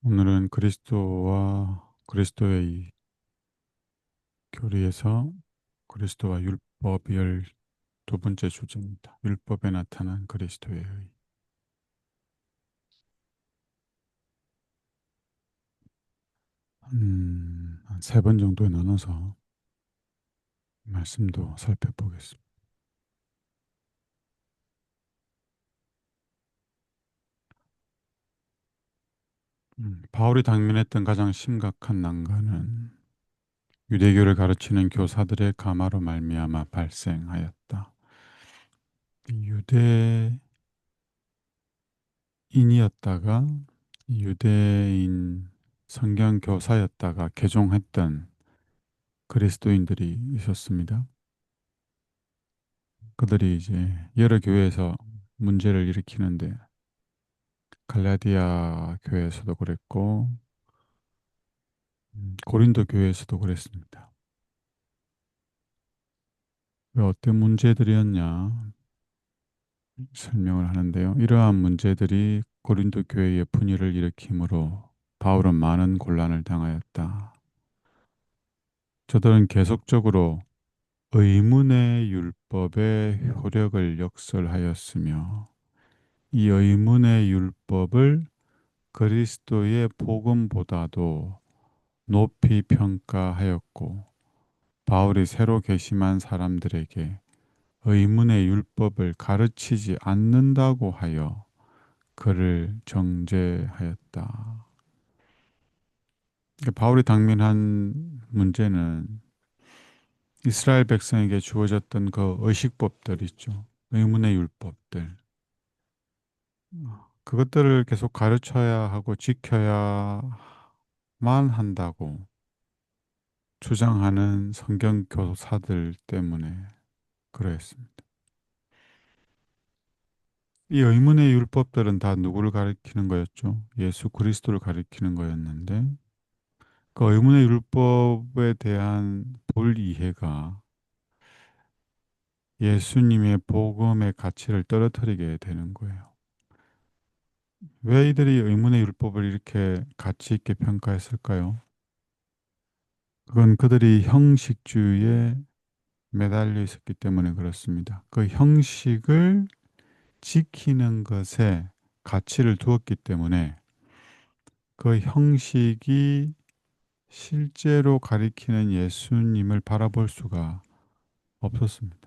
오늘은 그리스도와 그리스도의 교리에서 그리스도와 율법의 두 번째 주제입니다. 율법에 나타난 그리스도의 의. 한 세 번 정도에 나눠서 말씀도 살펴보겠습니다. 바울이 당면했던 가장 심각한 난관은 유대교를 가르치는 교사들의 가마로 말미암아 발생하였다. 유대인이었다가 유대인 성경 교사였다가 개종했던 그리스도인들이 있었습니다. 그들이 이제 여러 교회에서 문제를 일으키는데 갈라디아 교회에서도 그랬고 고린도 교회에서도 그랬습니다. 왜 어떤 문제들이었냐 설명을 하는데요. 이러한 문제들이 고린도 교회의 분열을 일으키므로 바울은 많은 곤란을 당하였다. 저들은 계속적으로 의문의 율법의 효력을 역설하였으며 이 의문의 율법을 그리스도의 복음보다도 높이 평가하였고 바울이 새로 계심한 사람들에게 의문의 율법을 가르치지 않는다고 하여 그를 정죄하였다. 바울이 당면한 문제는 이스라엘 백성에게 주어졌던 그 의식법들 있죠. 의문의 율법들. 그것들을 계속 가르쳐야 하고 지켜야만 한다고 주장하는 성경 교사들 때문에 그러했습니다. 이 의문의 율법들은 다 누구를 가리키는 거였죠? 예수 그리스도를 가리키는 거였는데 그 의문의 율법에 대한 불이해가 예수님의 복음의 가치를 떨어뜨리게 되는 거예요. 왜 이들이 의문의 율법을 이렇게 가치 있게 평가했을까요? 그건 그들이 형식주의에 매달려 있었기 때문에 그렇습니다. 그 형식을 지키는 것에 가치를 두었기 때문에 그 형식이 실제로 가리키는 예수님을 바라볼 수가 없었습니다.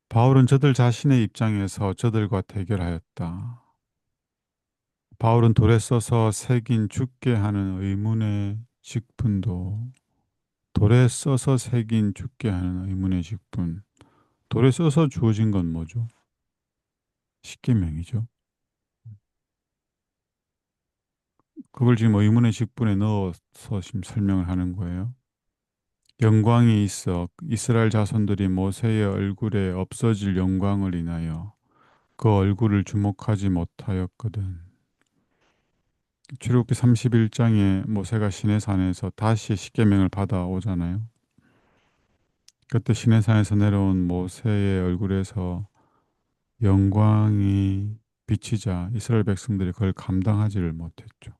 바울은 저들 자신의 입장에서 저들과 대결하였다. 바울은 돌에 써서 새긴 죽게 하는 의문의 직분도 돌에 써서 새긴 죽게 하는 의문의 직분. 돌에 써서 주어진 건 뭐죠? 십계명이죠. 그걸 지금 의문의 직분에 넣어서 지금 설명을 하는 거예요. 영광이 있어 이스라엘 자손들이 모세의 얼굴에 없어질 영광을 인하여 그 얼굴을 주목하지 못하였거든. 출애굽기 31장에 모세가 시내산에서 다시 십계명을 받아오잖아요. 그때 시내산에서 내려온 모세의 얼굴에서 영광이 비치자 이스라엘 백성들이 그걸 감당하지를 못했죠.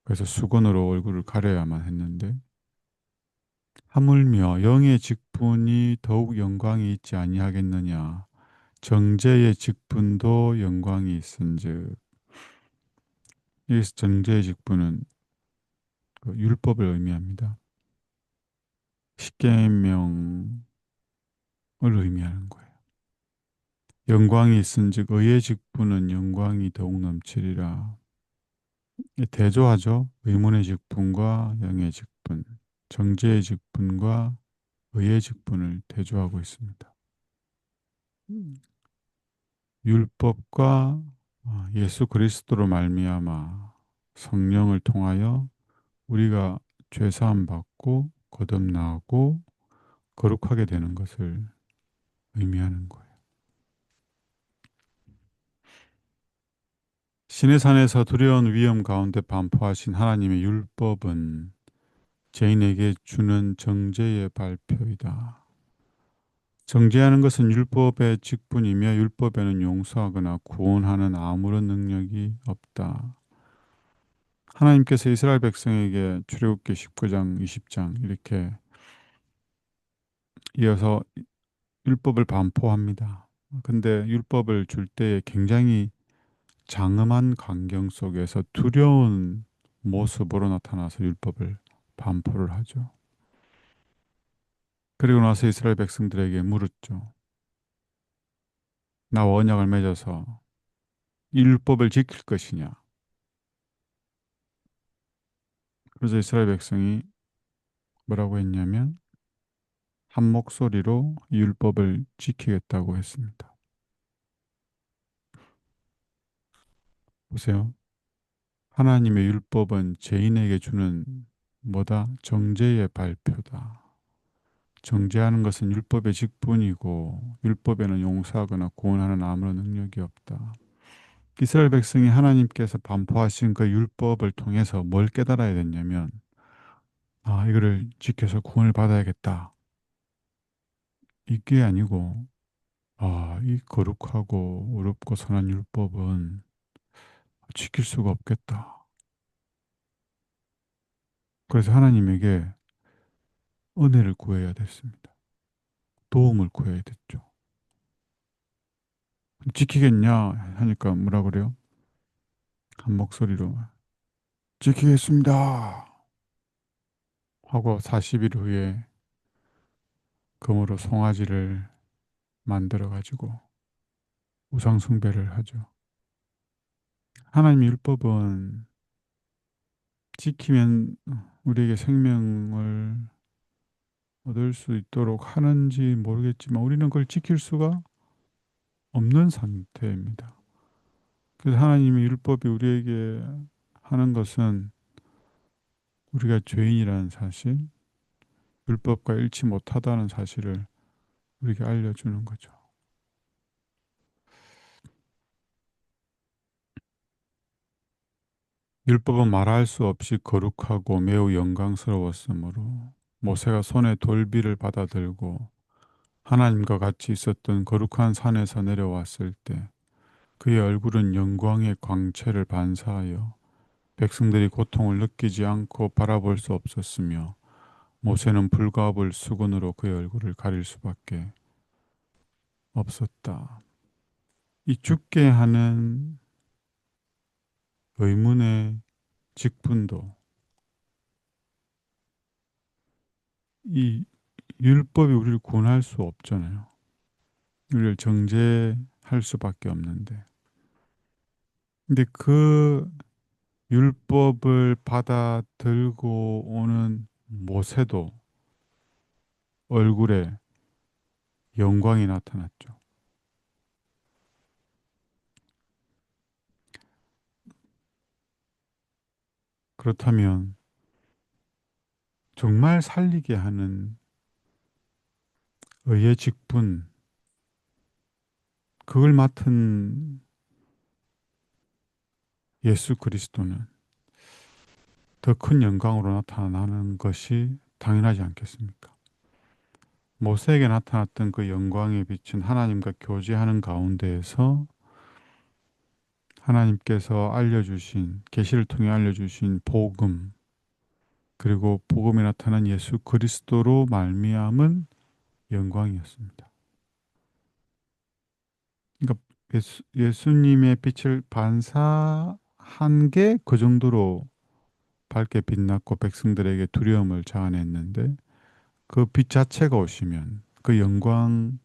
그래서 수건으로 얼굴을 가려야만 했는데 하물며 영의 직분이 더욱 영광이 있지 아니하겠느냐. 정죄의 직분도 영광이 있은즉. 여기서 정죄의 직분은 그 율법을 의미합니다. 십계명을 의미하는 거예요. 영광이 있은즉 의의 직분은 영광이 더욱 넘치리라. 대조하죠. 의문의 직분과 영의 직분, 정죄의 직분과 의의 직분을 대조하고 있습니다. 음. 율법과 예수 그리스도로 말미암아 성령을 통하여 우리가 죄 사함 받고 거듭나고 거룩하게 되는 것을 의미하는 거예요. 시내산에서 두려운 위험 가운데 반포하신 하나님의 율법은 죄인에게 주는 정죄의 발표이다. 정죄하는 것은 율법의 직분이며 율법에는 용서하거나 구원하는 아무런 능력이 없다. 하나님께서 이스라엘 백성에게 출애굽기 19장, 20장 이렇게 이어서 율법을 반포합니다. 근데 율법을 줄 때에 굉장히 장엄한 광경 속에서 두려운 모습으로 나타나서 율법을 반포를 하죠. 그리고 나서 이스라엘 백성들에게 물었죠. 나와 언약을 맺어서 이 율법을 지킬 것이냐. 그래서 이스라엘 백성이 뭐라고 했냐면 한 목소리로 이 율법을 지키겠다고 했습니다. 보세요. 하나님의 율법은 죄인에게 주는 뭐다? 정죄의 발표다. 정죄하는 것은 율법의 직분이고 율법에는 용서하거나 구원하는 아무런 능력이 없다. 이스라엘 백성이 하나님께서 반포하신 그 율법을 통해서 뭘 깨달아야 됐냐면 이거를 지켜서 구원을 받아야겠다. 이게 아니고 이 거룩하고 어렵고 선한 율법은 지킬 수가 없겠다. 그래서 하나님에게 은혜를 구해야 됐습니다. 도움을 구해야 됐죠. 지키겠냐 하니까 뭐라 그래요? 한 목소리로 지키겠습니다 하고 40일 후에 금으로 송아지를 만들어 가지고 우상 숭배를 하죠. 하나님의 율법은 지키면 우리에게 생명을 얻을 수 있도록 하는지 모르겠지만 우리는 그걸 지킬 수가 없는 상태입니다. 그래서 하나님의 율법이 우리에게 하는 것은 우리가 죄인이라는 사실, 율법과 일치 못하다는 사실을 우리에게 알려주는 거죠. 율법은 말할 수 없이 거룩하고 매우 영광스러웠으므로 모세가 손에 돌비를 받아들고 하나님과 같이 있었던 거룩한 산에서 내려왔을 때 그의 얼굴은 영광의 광채를 반사하여 백성들이 고통을 느끼지 않고 바라볼 수 없었으며 모세는 불갑을 수건으로 그의 얼굴을 가릴 수밖에 없었다. 이 죽게 하는 의문의 직분도 이 율법이 우리를 구원할 수 없잖아요. 우리를 정죄할 수밖에 없는데. 근데 그 율법을 받아 들고 오는 모세도 얼굴에 영광이 나타났죠. 그렇다면 정말 살리게 하는 의의 직분, 그걸 맡은 예수 그리스도는 더 큰 영광으로 나타나는 것이 당연하지 않겠습니까? 모세에게 나타났던 그 영광의 빛은 하나님과 교제하는 가운데에서 하나님께서 알려주신, 계시를 통해 알려주신 복음, 그리고 복음에 나타난 예수 그리스도로 말미암은 영광이었습니다. 그러니까 예수님의 빛을 반사한 게 그 정도로 밝게 빛났고 백성들에게 두려움을 자아냈는데 그 빛 자체가 오시면 그 영광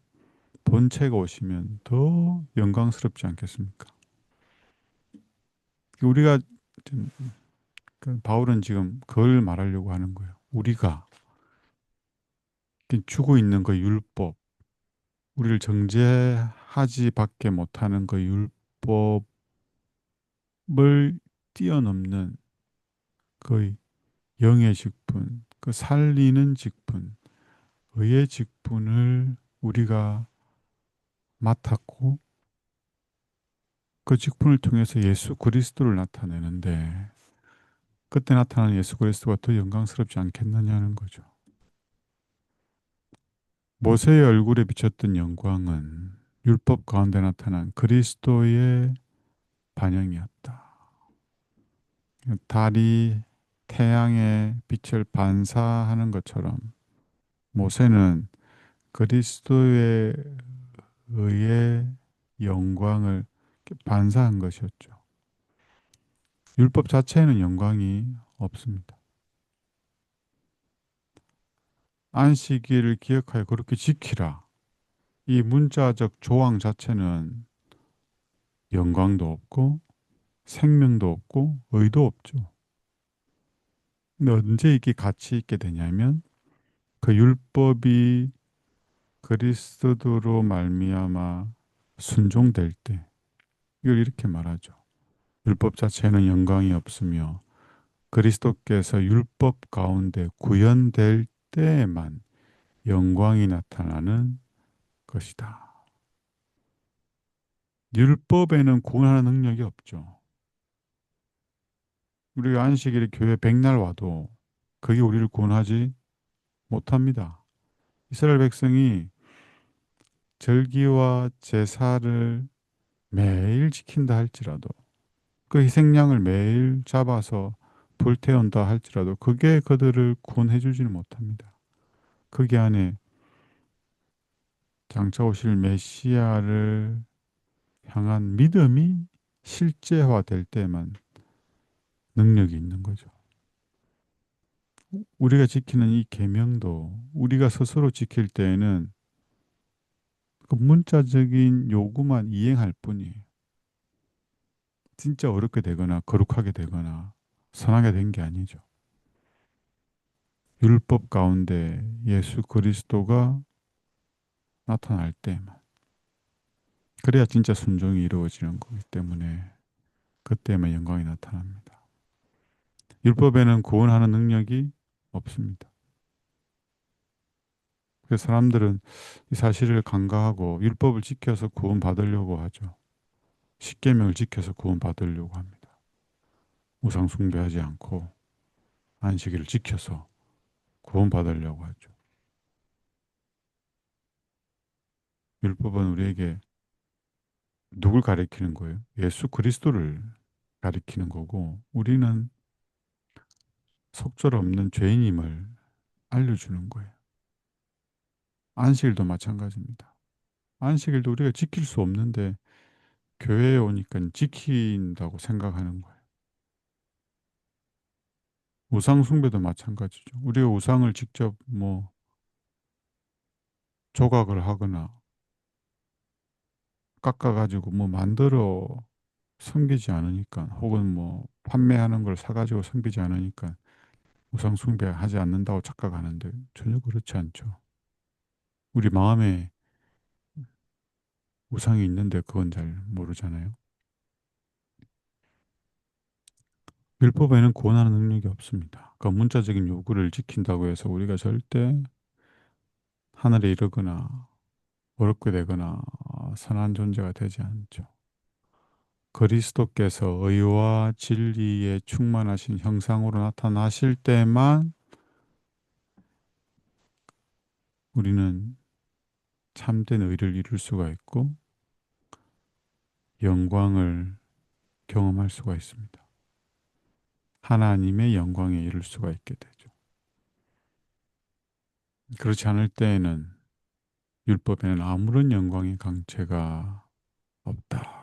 본체가 오시면 더 영광스럽지 않겠습니까? 우리가 지금 바울은 지금 그걸 말하려고 하는 거예요. 우리가 주고 있는 그 율법, 우리를 정죄하지 밖에 못하는 그 율법을 뛰어넘는 그 영의 직분, 그 살리는 직분, 의의 직분을 우리가 맡았고 그 직분을 통해서 예수 그리스도를 나타내는데 그때 나타나는 예수 그리스도가 더 영광스럽지 않겠느냐는 거죠. 모세의 얼굴에 비쳤던 영광은 율법 가운데 나타난 그리스도의 반영이었다. 달이 태양의 빛을 반사하는 것처럼 모세는 그리스도에 의해 영광을 반사한 것이었죠. 율법 자체에는 영광이 없습니다. 안식일을 기억하여 그렇게 지키라. 이 문자적 조항 자체는 영광도 없고 생명도 없고 의도 없죠. 근데 언제 이게 가치 있게 되냐면 그 율법이 그리스도로 말미암아 순종될 때 이걸 이렇게 말하죠. 율법 자체는 영광이 없으며 그리스도께서 율법 가운데 구현될 때에만 영광이 나타나는 것이다. 율법에는 구원하는 능력이 없죠. 우리가 안식일에 교회 백날 와도 그게 우리를 구원하지 못합니다. 이스라엘 백성이 절기와 제사를 매일 지킨다 할지라도 그 희생양을 매일 잡아서 불태운다 할지라도 그게 그들을 구원해 주지는 못합니다. 거기 안에 장차 오실 메시아를 향한 믿음이 실제화될 때만 능력이 있는 거죠. 우리가 지키는 이 계명도 우리가 스스로 지킬 때에는 그 문자적인 요구만 이행할 뿐이에요. 진짜 어렵게 되거나 거룩하게 되거나 선하게 된 게 아니죠. 율법 가운데 예수 그리스도가 나타날 때만. 그래야 진짜 순종이 이루어지는 거기 때문에 그때만 영광이 나타납니다. 율법에는 구원하는 능력이 없습니다. 그래서 사람들은 이 사실을 간과하고 율법을 지켜서 구원받으려고 하죠. 십계명을 지켜서 구원받으려고 합니다. 우상 숭배하지 않고 안식일을 지켜서 구원받으려고 하죠. 율법은 우리에게 누굴 가리키는 거예요? 예수 그리스도를 가리키는 거고 우리는 속절없는 죄인임을 알려주는 거예요. 안식일도 마찬가지입니다. 안식일도 우리가 지킬 수 없는데 교회에 오니까 지킨다고 생각하는 거예요. 우상 숭배도 마찬가지죠. 우리가 우상을 직접 뭐 조각을 하거나 깎아가지고 뭐 만들어 섬기지 않으니까 혹은 뭐 판매하는 걸 사가지고 섬기지 않으니까 우상 숭배하지 않는다고 착각하는데 전혀 그렇지 않죠. 우리 마음에 우상이 있는데 그건 잘 모르잖아요. 율법에는 구원하는 능력이 없습니다. 그 문자적인 요구를 지킨다고 해서 우리가 절대 하늘에 이르거나 어렵게 되거나 선한 존재가 되지 않죠. 그리스도께서 의와 진리에 충만하신 형상으로 나타나실 때만 우리는 참된 의를 이룰 수가 있고 영광을 경험할 수가 있습니다. 하나님의 영광에 이를 수가 있게 되죠. 그렇지 않을 때에는 율법에는 아무런 영광의 강체가 없다.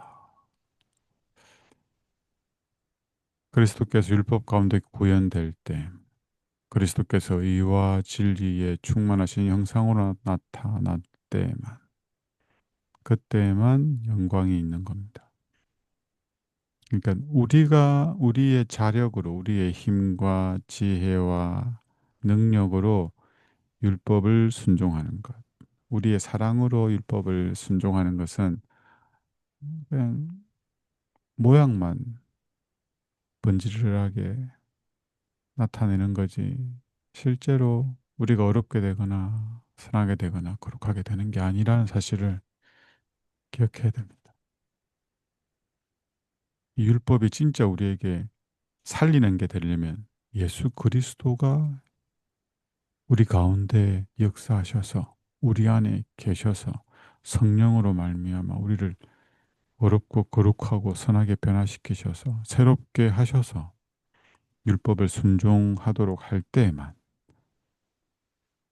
그리스도께서 율법 가운데 구현될 때 그리스도께서 의와 진리에 충만하신 형상으로 나타날 때만 그때만 영광이 있는 겁니다. 그러니까 우리가 우리의 자력으로 우리의 힘과 지혜와 능력으로 율법을 순종하는 것. 우리의 사랑으로 율법을 순종하는 것은 그냥 모양만 번지르르하게 나타내는 거지. 실제로 우리가 어렵게 되거나 선하게 되거나 거룩하게 되는 게 아니라는 사실을 기억해야 됩니다. 이 율법이 진짜 우리에게 살리는 게 되려면 예수 그리스도가 우리 가운데 역사하셔서 우리 안에 계셔서 성령으로 말미암아 우리를 어렵고 거룩하고 선하게 변화시키셔서 새롭게 하셔서 율법을 순종하도록 할 때에만,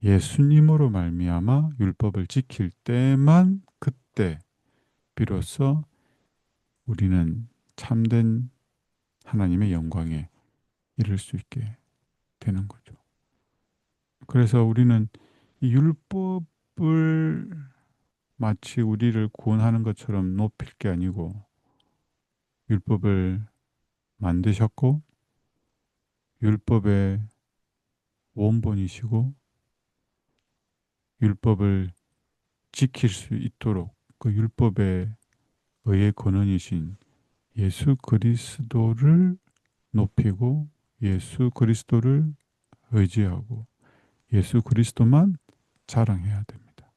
예수님으로 말미암아 율법을 지킬 때만, 그때 비로소 우리는 참된 하나님의 영광에 이를 수 있게 되는 거죠. 그래서 우리는 이 율법을 마치 우리를 구원하는 것처럼 높일 게 아니고, 율법을 만드셨고 율법의 원본이시고 율법을 지킬 수 있도록 그 율법의 의의 근원이신 예수 그리스도를 높이고 예수 그리스도를 의지하고 예수 그리스도만 자랑해야 됩니다.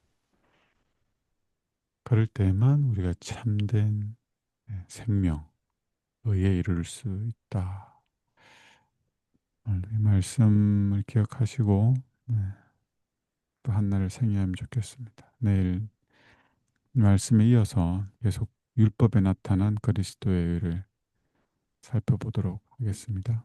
그럴 때만 우리가 참된 생명, 의에 이를 수 있다. 이 말씀을 기억하시고 또 한날을 생애하면 좋겠습니다. 내일 말씀에 이어서 계속 율법에 나타난 그리스도의 의를 살펴보도록 하겠습니다.